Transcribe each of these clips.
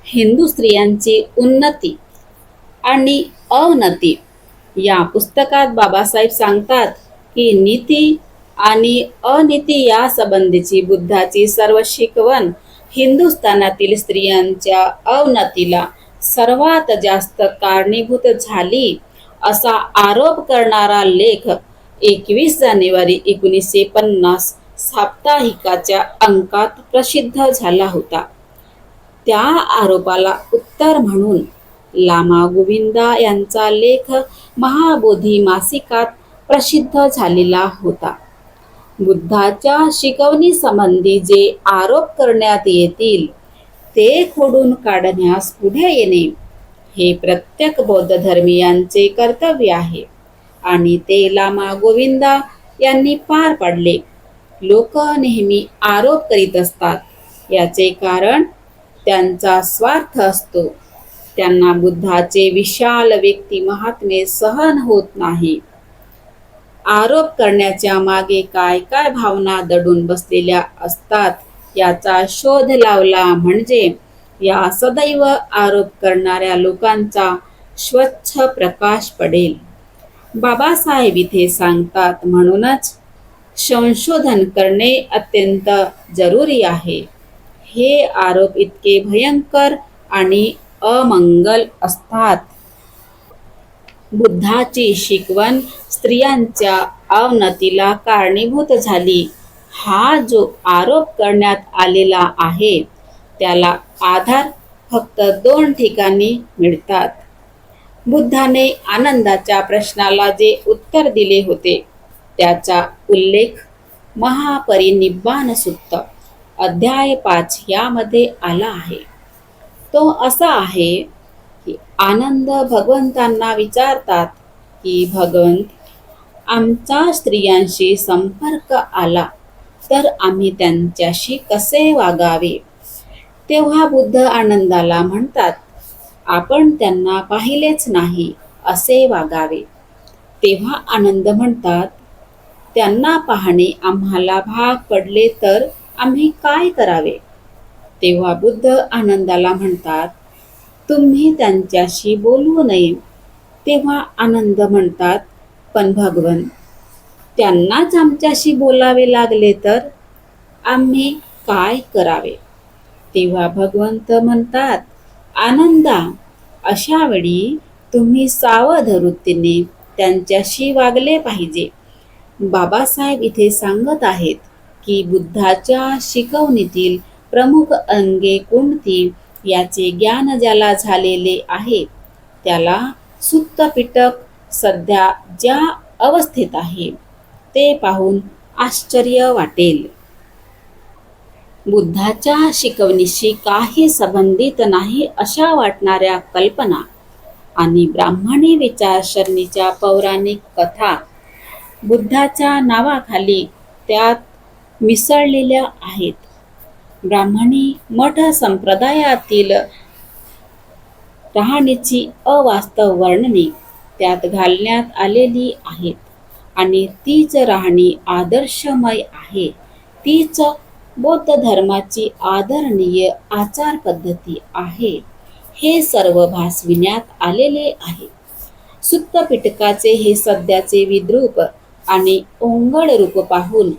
हिंदू स्त्रियांची उन्नती आणि अवनती या पुस्तकात बाबासाहेब सांगतात की नीती आणि अनीती या संबंधीची बुद्धाची सर्व शिकवण हिंदुस्थानातील स्त्रियांच्या अवनतीला सर्वात जास्त कारणीभूत झाली असा आरोप करणारा लेख 21 जानेवारी 1950 साप्ताहिकाच्या अंकात प्रसिद्ध झाला होता. त्या आरोपाला उत्तर म्हणून लामा गोविंदा यांचा लेख महाबोधी मासिकात प्रसिद्ध झालेला होता. बुद्धाच्या शिकवणीसंबंधी जे आरोप करण्यात येतील ते खोडून काढण्यास पुढे येणे हे प्रत्येक बौद्ध धर्मीयांचे कर्तव्य आहे आणि ते लामा गोविंदा यांनी पार पाडले. लोक नेहमी आरोप करीत असतात, याचे कारण त्यांचा स्वार्थ असतो. त्यांना बुद्धाचे विशाल व्यक्ती महात्मे सहन होत नाही. आरोप करण्याच्या मागे काय काय भावना दडून बसलेल्या असतात याचा शोध लावला म्हणजे या सदैव आरोप करणाऱ्या लोकांचा स्वच्छ प्रकाश पडेल. बाबासाहेब इथे सांगतात, म्हणूनच संशोधन करणे अत्यंत जरुरी आहे. हे आरोप इतके भयंकर आणि अमंगल असतात. बुद्धाची शिकवण स्त्रियांच्या अवनतीला कारणीभूत झाली हा जो आरोप करण्यात आलेला आहे त्याला आधार फक्त 2 ठिकाणी मिळतात. बुद्धाने आनंदाच्या प्रश्नाला जे उत्तर दिले होते त्याचा उल्लेख महापरिनिब्बाण सुत्त अध्याय 5 यामध्ये आला आहे. तो असा आहे की आनंद भगवंतांना विचारतात की भगवंत, आमचा स्त्रियांशी संपर्क आला तर आम्ही त्यांच्याशी कसे वागावे? तेव्हा बुद्ध आनंदाला म्हणतात, आपण त्यांना पाहिलेच नाही असे वागावे. तेव्हा आनंद म्हणतात, त्यांना पाहणे आम्हाला भाग पडले तर आम्ही काय करावे? तेव्हा बुद्ध आनंदाला म्हणतात, तुम्ही त्यांच्याशी बोलू नये. तेव्हा आनंद म्हणतात, पण भगवन, त्यांनाच आमच्याशी बोलावे लागले तर आम्ही काय करावे? तेव्हा भगवंत म्हणतात, आनंदा, अशा वेळी तुम्ही सावध वृत्तीने त्यांच्याशी वागले पाहिजे. बाबासाहेब इथे सांगत आहेत की बुद्धाच्या शिकवणीतील प्रमुख अंगे कोणती याचे ज्ञान ज्याला झालेले आहे त्याला सुत्त पिटक सध्या ज्या अवस्थेत आहे ते पाहून आश्चर्य वाटेल. बुद्धाच्या शिकवणीशी काही संबंधित नाही अशा वाटणाऱ्या कल्पना आणि ब्राह्मणी विचारसरणीच्या पौराणिक कथा बुद्धाच्या नावाखाली त्यात मिसळलेल्या आहेत. ब्राह्मणी मठ संप्रदायातील राहणीची अवास्तव वर्णने त्यात घालण्यात आलेली आहेत आणि तीच राहणी आदर्शमय आहे. तीच बौद्ध धर्माची आदरणीय आचार पद्धती आहे. हे सर्व भासविण्यात आलेले आहे. सुत्त पिटकाचे हे सध्याचे विद्रूप आणि ओंगळ रूप पाहून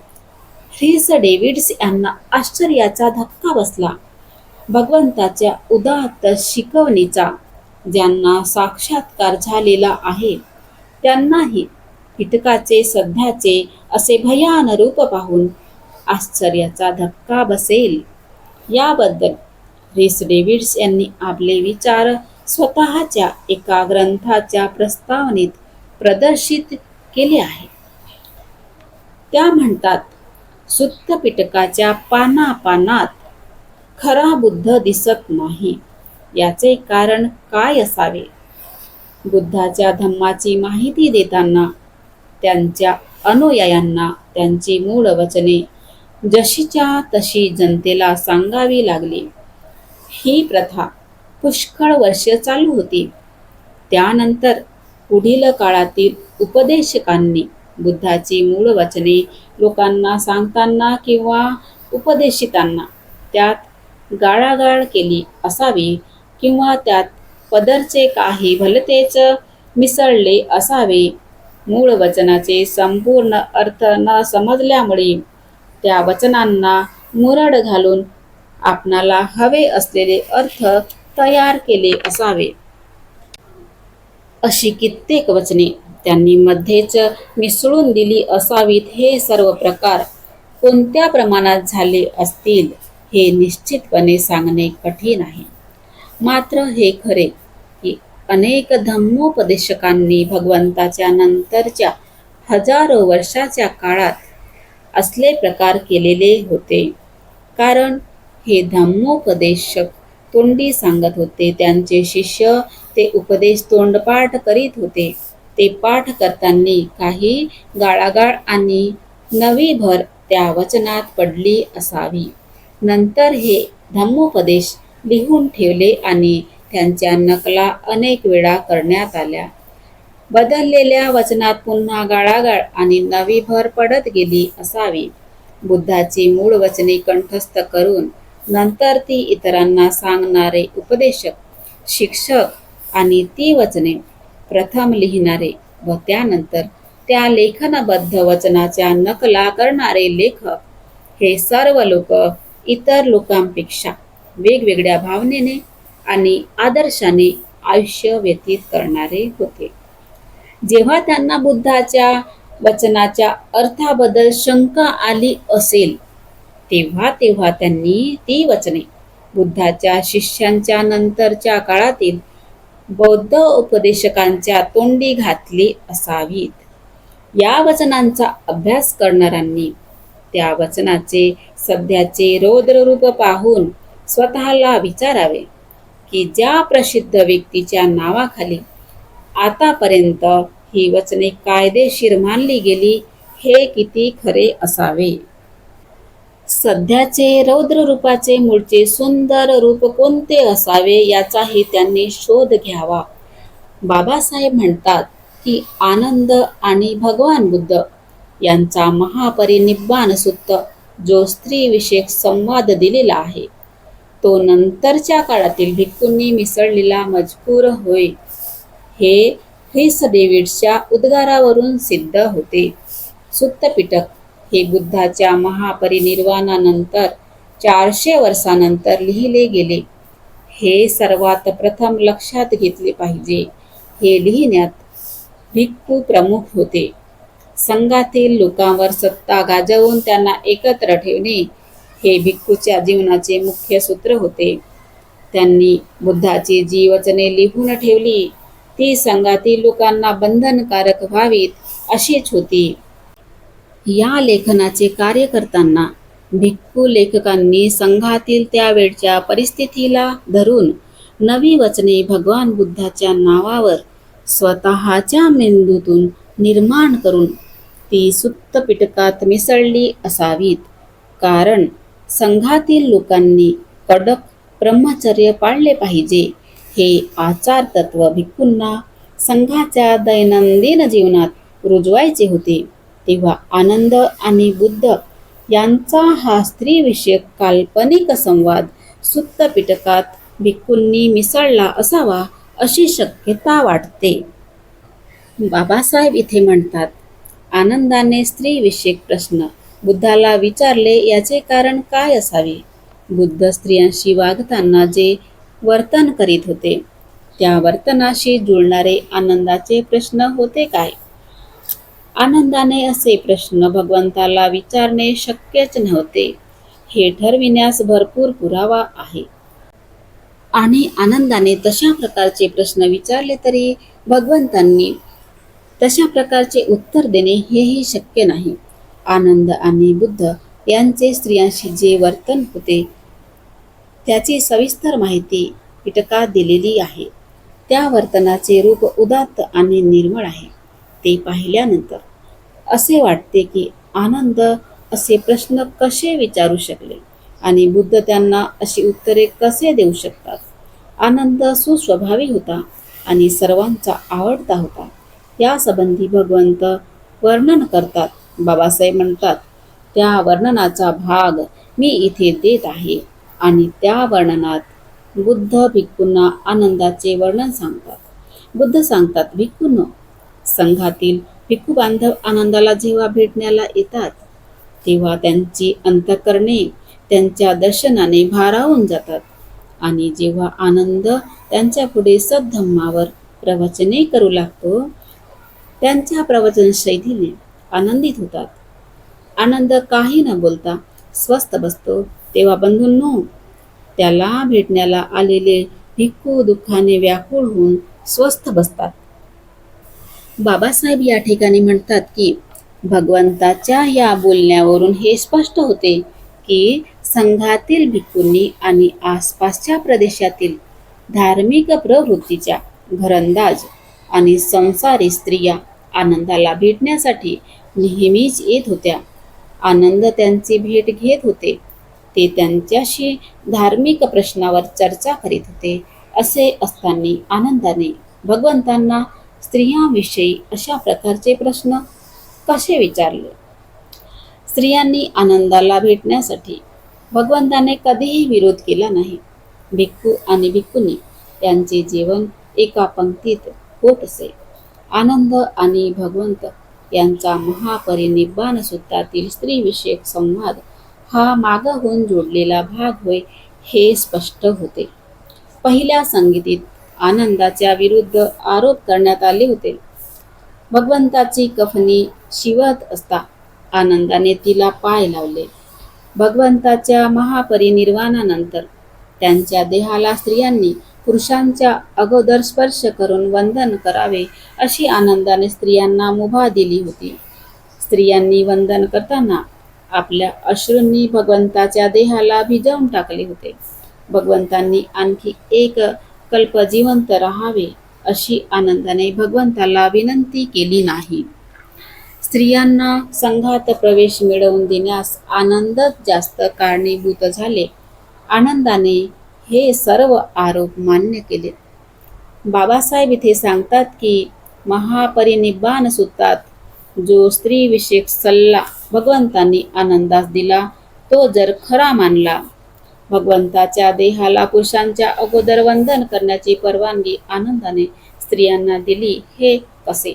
ख्रिस डेव्हिड्स यांना आश्चर्याचा धक्का बसला. भगवंताच्या उदात्त शिकवणीचा ज्यांना साक्षात्कार झालेला आहे त्यांनाही पिटकाचे सध्याचे असे भयान रूप पाहून आश्चर्याचा धक्का बसेल. याबद्दल ख्रिस डेव्हिड्स यांनी आपले विचार स्वतःच्या एका ग्रंथाच्या प्रस्तावनेत प्रदर्शित केले आहे. त्या म्हणतात, सुत्त पिटकाच्या पानापानात खरा बुद्ध दिसत नाही. याचे कारण काय असावे? बुद्धाच्या धम्माची माहिती देताना त्यांच्या अनुयायांना त्यांची मूळ वचने जशीच्या तशी जनतेला सांगावी लागली. ही प्रथा पुष्कळ वर्ष चालू होती. त्यानंतर पुढील काळातील उपदेशकांनी बुद्धाची मूळ वचने लोकांना सांगताना किंवा उपदेशितांना त्यात गाळागाळ केली असावी किंवा त्यात पदरचे काही भलतेच मिसळले असावे. मूळ वचनाचे संपूर्ण अर्थ न समजल्यामुळे त्या वचनांना मुरड घालून आपणाला हवे असलेले अर्थ तयार केले असावे. अशी कित्येक वचने त्यांनी मध्येच मिसळून दिली असावीत. हे सर्व प्रकार कोणत्या प्रमाणात झाले असतील हे निश्चितपणे सांगणे कठीण आहे. मात्र हे खरे की अनेक धम्मोपदेशकांनी भगवंताच्या नंतरच्या हजारो वर्षाच्या काळात असले प्रकार केलेले होते. कारण हे धम्मोपदेशक तोंडी सांगत होते, त्यांचे शिष्य ते उपदेश तोंडपाठ करीत होते. ते पाठ करताना काही गाळागाळ आणि नवी भर त्या वचनात पडली असावी. नंतर हे धम्मोपदेश लिहून ठेवले आणि त्यांच्या नकला अनेक वेळा करण्यात आल्या. बदललेल्या वचनात पुन्हा गाळागाळ आणि नवी भर पडत गेली असावी. बुद्धाची मूळ वचने कंठस्थ करून नंतर ती इतरांना सांगणारे उपदेशक, शिक्षक आणि ती वचने प्रथम लिहिणारे व त्यानंतर त्या लेखनबद्ध वचनाच्या नकला करणारे लेखक, हे सर्व लोक इतर लोकांपेक्षा वेगवेगळ्या भावनेने आणि आदर्शाने आयुष्य व्यतीत करणारे होते. जेव्हा त्यांना बुद्धाच्या वचनाच्या अर्थाबद्दल शंका आली असेल तेव्हा तेव्हा त्यांनी ती वचने बुद्धाच्या शिष्यांच्या नंतरच्या काळातील बौद्ध उपदेशकांच्या तोंडी घातली असावीत. या वचनांचा अभ्यास करणाऱ्यांनी त्या वचनाचे सध्याचे रौद्र रूप पाहून स्वतःला विचारावे की ज्या प्रसिद्ध व्यक्तीच्या नावाखाली आतापर्यंत ही वचने कायदेशीर मानली गेली, हे किती खरे असावे. सध्याचे रौद्र रूपाचे मूळचे सुंदर रूप कोणते असावे याचाही त्यांनी शोध घ्यावा. बाबासाहेब म्हणतात की आनंद आणि भगवान बुद्ध यांचा महापरिनिब्बाण सूक्त जो स्त्रीविषयक संवाद दिलेला आहे तो नंतरच्या काळातील भिक्खूंनी मिसळलेला मजकूर होय. हे ख्रिस डेव्हिडच्या उद्गारावरून सिद्ध होते. सुत्त पिटक हे बुद्धाच्या महापरिनिर्वाणानंतर 400 वर्षानंतर लिहिले गेले. हे सर्वात प्रथम लक्षात घेतले पाहिजे. हे लिहिण्यात भिक्खू प्रमुख होते. संघातील लोकांवर सत्ता गाजवून त्यांना एकत्र ठेवणे हे भिक्खूच्या जीवनाचे मुख्य सूत्र होते. त्यांनी बुद्धाची जी वचने लिहून ठेवली ती संघातील लोकांना बंधनकारक व्हावीत अशीच होती. या लेखनाचे कार्य करताना भिक्खू लेखकांनी संघातील त्यावेळच्या परिस्थितीला धरून नवी वचने भगवान बुद्धाच्या नावावर स्वतःच्या मेंदूतून निर्माण करून ती सुत्त पिटकात मिसळली असावीत. कारण संघातील लोकांनी कडक ब्रह्मचर्य पाळले पाहिजे हे आचार तत्व भिक्खूंना संघाच्या दैनंदिन जीवनात रुजवायचे होते. तेव्हा आनंद आणि बुद्ध यांचा हा स्त्रीविषयक काल्पनिक संवाद सुत्त पिटकात भिक्खूंनी मिसळला असावा अशी शक्यता वाटते. बाबासाहेब इथे म्हणतात, आनंदाने स्त्रीविषयक प्रश्न बुद्धाला विचारले याचे कारण काय असावे? बुद्ध स्त्रियांशी वागताना जे वर्तन करीत होते त्या वर्तनाशी जुळणारे आनंदाचे प्रश्न होते काय? आनंदाने असे प्रश्न भगवंताला विचारणे शक्यच नव्हते हे ठरविण्यास भरपूर पुरावा आहे. आणि आनंदाने तशा प्रकारचे प्रश्न विचारले तरी भगवंतांनी तशा प्रकारचे उत्तर देणे हेही शक्य नाही. आनंद आणि बुद्ध यांचे स्त्रियांशी जे वर्तन होते त्याची सविस्तर माहिती पिटकात दिलेली आहे. त्या वर्तनाचे रूप उदात्त आणि निर्मळ आहे. ते पाहिल्यानंतर असे वाटते की आनंद असे प्रश्न कसे विचारू शकले आणि बुद्ध त्यांना अशी उत्तरे कसे देऊ शकतात. आनंद सुस्वभावी होता आणि सर्वांचा आवडता होता. यासंबंधी भगवंत वर्णन करतात. बाबासाहेब म्हणतात, त्या वर्णनाचा भाग मी इथे देत आहे आणि त्या वर्णनात बुद्ध भिक्खूंना आनंदाचे वर्णन सांगतात. बुद्ध सांगतात, भिक्खूंनो, संघातील भिक्खू बांधव आनंदाला जेव्हा भेटण्याला येतात तेव्हा त्यांची अंतःकरणे त्यांच्या दर्शनाने भारावून जातात आणि जेव्हा आनंद त्यांच्या पुढे सद्धम्मावर प्रवचने करू लागतो त्यांच्या प्रवचन शैलीने आनंदित होतात. आनंद काही न बोलता स्वस्थ बसतो तेव्हा बंधूंनो, त्याला भेटण्याला आलेले भिक्खू दुःखाने व्याकुळ होऊन स्वस्थ बसतात. बाबासाहेब या ठिकाणी म्हणतात की भगवंताच्या या बोलण्यावरून हे स्पष्ट होते की संघातील भिक्खूंनी आणि आसपासच्या प्रदेशातील धार्मिक प्रवृत्तीच्या घरंदाज आणि संसारी स्त्रिया आनंदाला भेटण्यासाठी नेहमीच येत होत्या. आनंद त्यांची भेट घेत होते. ते त्यांच्याशी धार्मिक प्रश्नावर चर्चा करीत होते. असे असताना आनंदाने भगवंतांना स्त्रियांविषयी अशा प्रकारचे प्रश्न कसे विचारले? स्त्रियांनी आनंदाला भेटण्यासाठी भगवंताने कधीही विरोध केला नाही. भिक्खू आणि भिक्खुनी यांचे जीवन एका पंक्तीत होत असे. आनंद आणि भगवंत यांचा महापरिनिब्बाण सूत्रातील स्त्रीविषयक संवाद हा मागाहून जोडलेला भाग होय हे स्पष्ट होते. पहिल्या संगीतीत आनंदाच्या विरुद्ध आरोप करण्यात आले होते. भगवंताची कफनी शिवत असता आनंदाने तिला पाय लावले. भगवंताच्या महापरिनिर्वाणानंतर त्यांच्या देहाला स्त्रियांनी पुरुषांच्या अगोदर स्पर्श करून वंदन करावे अशी आनंदाने स्त्रियांना मुभा दिली होती. स्त्रियांनी वंदन करताना आपल्या अश्रूंनी भगवंताच्या देहाला भिजवून टाकले होते. भगवंतांनी आणखी एक कल्प जिवंत राहावे अशी आनंदाने भगवंताला विनंती केली नाही. स्त्रियांना संघात प्रवेश मिळवून देण्यास आनंदच जास्त कारणीभूत झाले. आनंदाने हे सर्व आरोप मान्य केले. बाबासाहेब इथे सांगतात की महापरिनिब्बाण सूत्रात जो स्त्रीविषयक सल्ला भगवंतांनी आनंदास दिला तो जर खरा मानला, भगवंताच्या देहाला पुरुषांच्या अगोदर वंदन करण्याची परवानगी आनंदाने स्त्रियांना दिली हे कसे?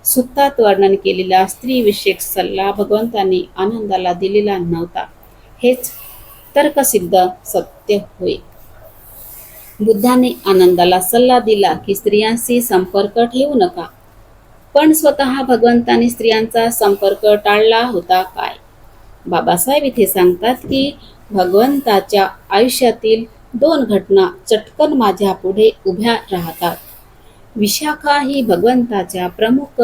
सूत्रात वर्णन केलेला स्त्रीविषयक सल्ला भगवंतांनी आनंदाला दिलेला नव्हता हेच तर्कसिद्ध सत्य होय. बुद्धाने आनंदाला सल्ला दिला की स्त्रियांशी संपर्क ठेवू नका, पण स्वतः भगवंतांनी स्त्रियांचा संपर्क टाळला होता काय? बाबासाहेब इथे सांगतात की भगवंताच्या आयुष्यातील 2 घटना चटकन माझ्या पुढे उभ्या राहतात. विशाखा ही भगवंताच्या प्रमुख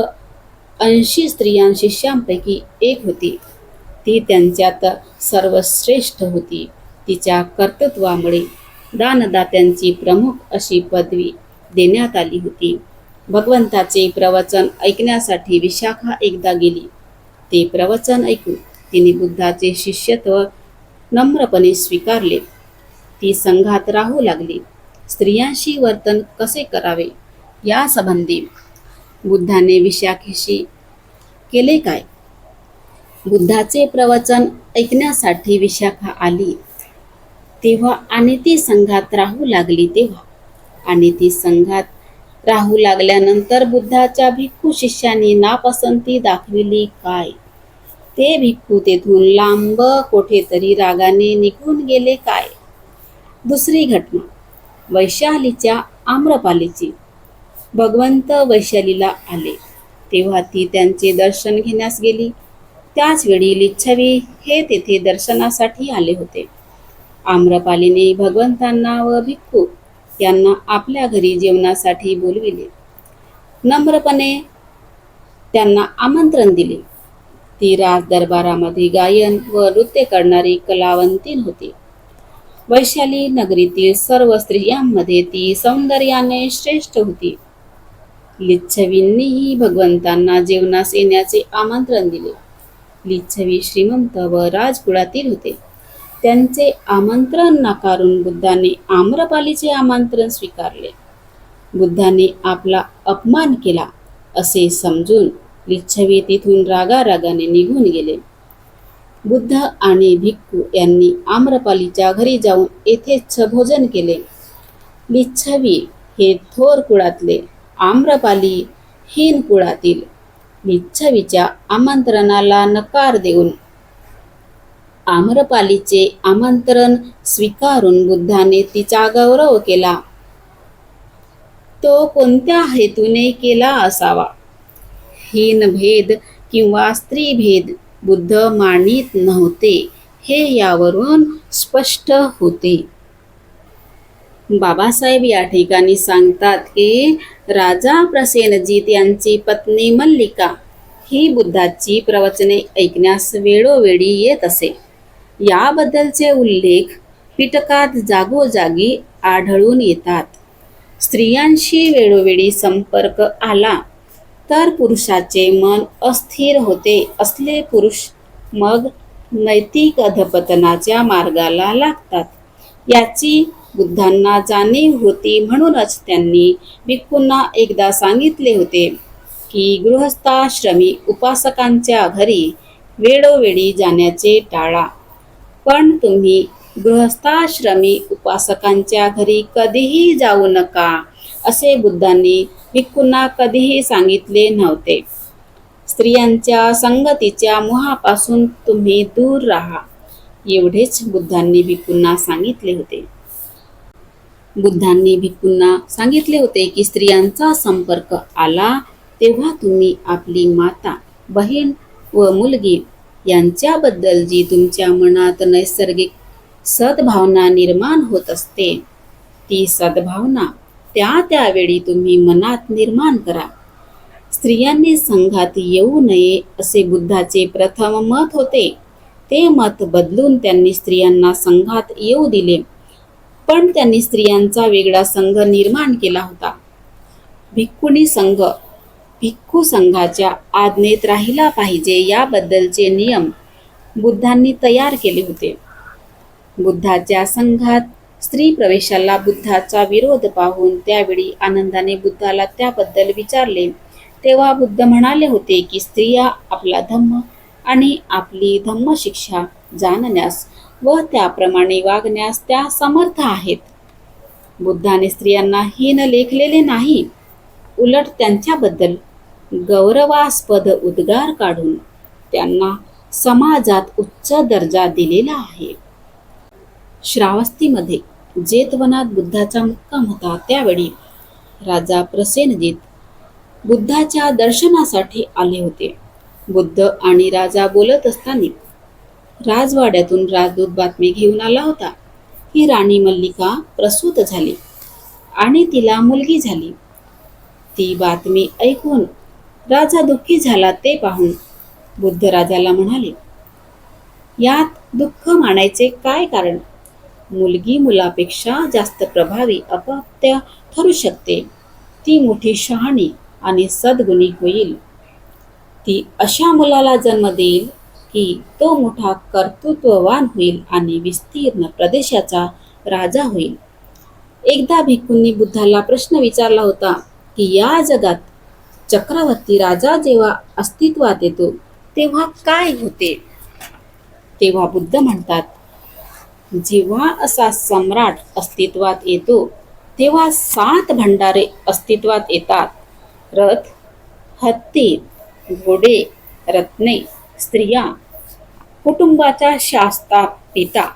80 स्त्रियां शिष्यांपैकी एक होती. ती त्यांच्यात सर्वश्रेष्ठ होती. तिच्या कर्तृत्वामुळे दानदात्यांची प्रमुख अशी पदवी देण्यात आली होती. भगवंताचे प्रवचन ऐकण्यासाठी विशाखा एकदा गेली. ते प्रवचन ऐकून तिने बुद्धाचे शिष्यत्व नम्रपणे स्वीकारले. ती संघात राहू लागली. स्त्रियांशी वर्तन कसे करावे या संबंधी बुद्धाने विशाखेशी केले काय? बुद्धाचे प्रवचन ऐकण्यासाठी विशाखा आली तेव्हा आणि ती संघात राहू लागली तेव्हा आणि ती संघात राहू लागल्यानंतर बुद्धाच्या भिक्खू शिष्यांनी नापसंती दाखविली काय? ते भिक्खू तेथून लांब कोठेतरी रागाने निघून गेले काय? दुसरी घटना वैशालीच्या आम्रपालीची. भगवंत वैशालीला आले तेव्हा ती त्यांचे दर्शन घेण्यास गेली. त्याच वेळी लिच्छवी हे तेथे दर्शनासाठी आले होते. आम्रपालीने भगवंतांना व भिक्खू यांना आपल्या घरी जेवणासाठी बोलविले. नम्रपणे त्यांना आमंत्रण दिले. ती राज दरबारामध्ये गायन व नृत्य करणारी कलावंतीण होती. वैशाली नगरीतील सर्व स्त्रियांमध्ये ती सौंदर्याने श्रेष्ठ होती. लिच्छवींनीही भगवंतांना जेवणास येण्याचे आमंत्रण दिले. लिच्छवी श्रीमंत व राजकुळातील होते. त्यांचे आमंत्रण नाकारून बुद्धाने आम्रपालीचे आमंत्रण स्वीकारले. बुद्धाने आपला अपमान केला असे समजून लिच्छवी तिथून रागारागाने निघून गेले. बुद्ध आणि भिक्खू यांनी आम्रपालीच्या घरी जाऊन येथेच भोजन केले. लिच्छवी हे थोर कुळातले, आम्रपाली हीन कुळातील. लिच्छवीच्या आमंत्रणाला नकार देऊन आम्रपालीचे आमंत्रण स्वीकारून बुद्धाने तिचा गौरव केला. तो कोणत्या हेतूने केला असावा? हीनभेद किंवा स्त्रीभेद बुद्ध मानित नव्हते हे यावरून स्पष्ट होते. बाबासाहेब या ठिकाणी सांगतात की राजा प्रसेनजीत यांची पत्नी मल्लिका ही बुद्धाची प्रवचने ऐकण्यास वेळोवेळी येत असे. याबद्दलचे उल्लेख पिटकात जागोजागी आढळून येतात. स्त्रियांशी वेळोवेळी संपर्क आला तर पुरुषाचे मन अस्थिर होते. असले पुरुष मग नैतिक अधपतनाच्या मार्गाला लागतात. याची बुद्धांना जाणीव होती. म्हणूनच त्यांनी भिक्खूंना एकदा सांगितले होते की गृहस्थाश्रमी उपासकांच्या घरी वेळोवेळी जाण्याचे टाळा. पण तुम्ही गृहस्थाश्रमी उपासकांच्या घरी कधीही जाऊ नका असे बुद्धांनी भिक्खूंना कधीही सांगितले नव्हते. स्त्रियांच्या संगतीच्या मोहापासून तुम्ही दूर राहा एवढेच बुद्धांनी भिक्खूंना सांगितले होते. बुद्धांनी भिक्खूंना सांगितले होते की स्त्रियांचा संपर्क आला तेव्हा तुम्ही आपली माता, बहीण व मुलगी यांच्याबद्दल जी तुमच्या मनात नैसर्गिक सद्भावना निर्माण होत असते ती सद्भावना त्यावेळी तुम्ही मनात निर्माण करा. स्त्रियांनी संघात येऊ नये असे बुद्धाचे प्रथम मत होते. ते मत बदलून त्यांनी स्त्रियांना संघात येऊ दिले. पण त्यांनी स्त्रियांचा वेगळा संघ निर्माण केला होता. भिक्खुनी संघ भिक्खू संघाच्या आज्ञेत राहिला पाहिजे याबद्दलचे नियम बुद्धांनी तयार केले होते. बुद्धाच्या संघात स्त्री प्रवेशाला बुद्धाचा विरोध पाहून त्यावेळी आनंदाने बुद्धाला त्याबद्दल विचारले तेव्हा बुद्ध म्हणाले होते की स्त्रिया आपला धम्म आणि आपली धम्मशिक्षा जाणण्यास व त्याप्रमाणे वागण्यास त्या समर्थ आहेत. बुद्धाने स्त्रियांना हीन लेखलेले नाही, उलट त्यांच्याबद्दल गौरवास्पद उद्गार काढून त्यांना समाजात उच्च दर्जा दिलेला आहे. श्रावस्तीमध्ये जेतवनात बुद्धाचा मुक्काम होता. त्यावेळी राजा प्रसेनजीत बुद्धाच्या दर्शनासाठी आले होते. बुद्ध आणि राजा बोलत असताना राजवाड्यातून राजदूत बातमी घेऊन आला होता की राणी मल्लिका प्रसूत झाली आणि तिला मुलगी झाली. ती बातमी ऐकून राजा दुःखी झाला. ते पाहून बुद्ध राजाला म्हणाले, यात दुःख मानायचे काय कारण? मुलगी मुलापेक्षा जास्त प्रभावी अपत्य ठरू शकते. ती मोठी शहाणी आणि सद्गुणी होईल. ती अशा मुलाला जन्म देईल की तो मोठा कर्तृत्ववान होईल आणि विस्तीर्ण प्रदेशाचा राजा होईल. एकदा भिक्खूंनी बुद्धाला प्रश्न विचारला होता की या जगात चक्रवर्ती राजा जेव्हा अस्तित्वात येतो तेव्हा काय होते? तेव्हा बुद्ध म्हणतात, जेव्हा असा सम्राट अस्तित्वात येतो तेव्हा 7 भंडारे अस्तित्वात येतात. रथ, हत्ती, घोडे, रत्ने, स्त्रिया, कुटुंबाचा शास्ता पिता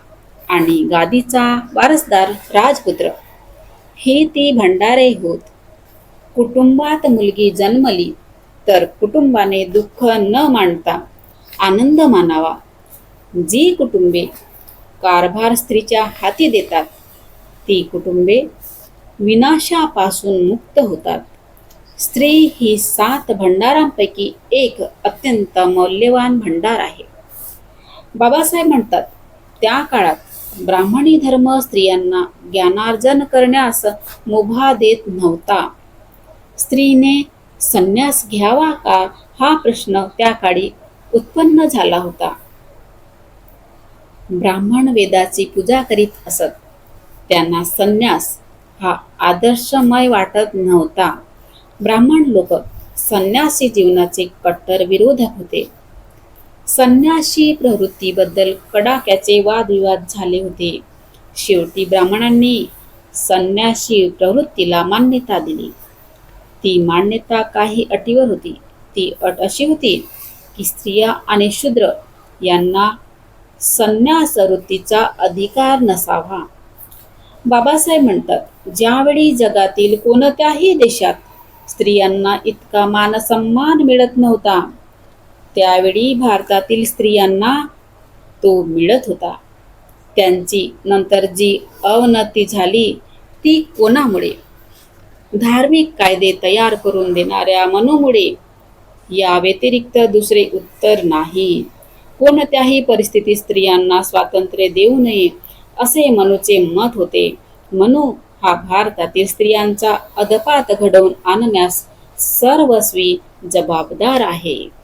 आणि गादीचा वारसदार राजपुत्र ही ती भंडारे होत. कुटुंबात मुलगी जन्मली तर कुटुंबाने दुःख न मानता आनंद मानावा. जी कुटुंबे कारभार स्त्रीच्या हाती देतात ती कुटुंबे विनाशापासून मुक्त होतात. स्त्री ही 7 भंडारांपैकी एक अत्यंत मौल्यवान भंडार आहे. बाबासाहेब म्हणतात, त्या काळात ब्राह्मणी धर्म स्त्रियांना ज्ञानार्जन करण्यास मुभा देत नव्हता. स्त्रीने संन्यास घ्यावा का हा प्रश्न त्या काळी उत्पन्न झाला होता. ब्राह्मण वेदाची पूजा करीत असत. त्यांना संन्यास हा आदर्शमय वाटत नव्हता. ब्राह्मण लोक संन्यासी जीवनाचे कट्टर विरोधक होते. संन्यासी प्रवृत्तीबद्दल कडाक्याचे वादविवाद झाले होते. शेवटी ब्राह्मणांनी संन्यासी प्रवृत्तीला मान्यता दिली. ती मान्यता काही अटीवर होती. ती अट अशी होती की स्त्रिया आणि शूद्र यांना संन्यास वृत्तीचा अधिकार नसावा. बाबासाहेब म्हणतात, ज्यावेळी जगातील कोणत्याही देशात स्त्रियांना इतका मानसन्मान मिळत नव्हता, त्यावेळी भारतातील स्त्रियांना तो मिळत होता. त्यांची नंतर जी अवनती झाली ती कोणामुळे? धार्मिक कायदे तयार करून देणाऱ्या मनूमुळे. या व्यतिरिक्त दुसरे उत्तर नाही. कोणत्याही परिस्थितीत स्त्रियांना स्वातंत्र्य देऊ नये असे मनूचे मत होते. मनू हा भारतातील स्त्रियांचा अधपात घडवून आणण्यास सर्वस्वी जबाबदार आहे.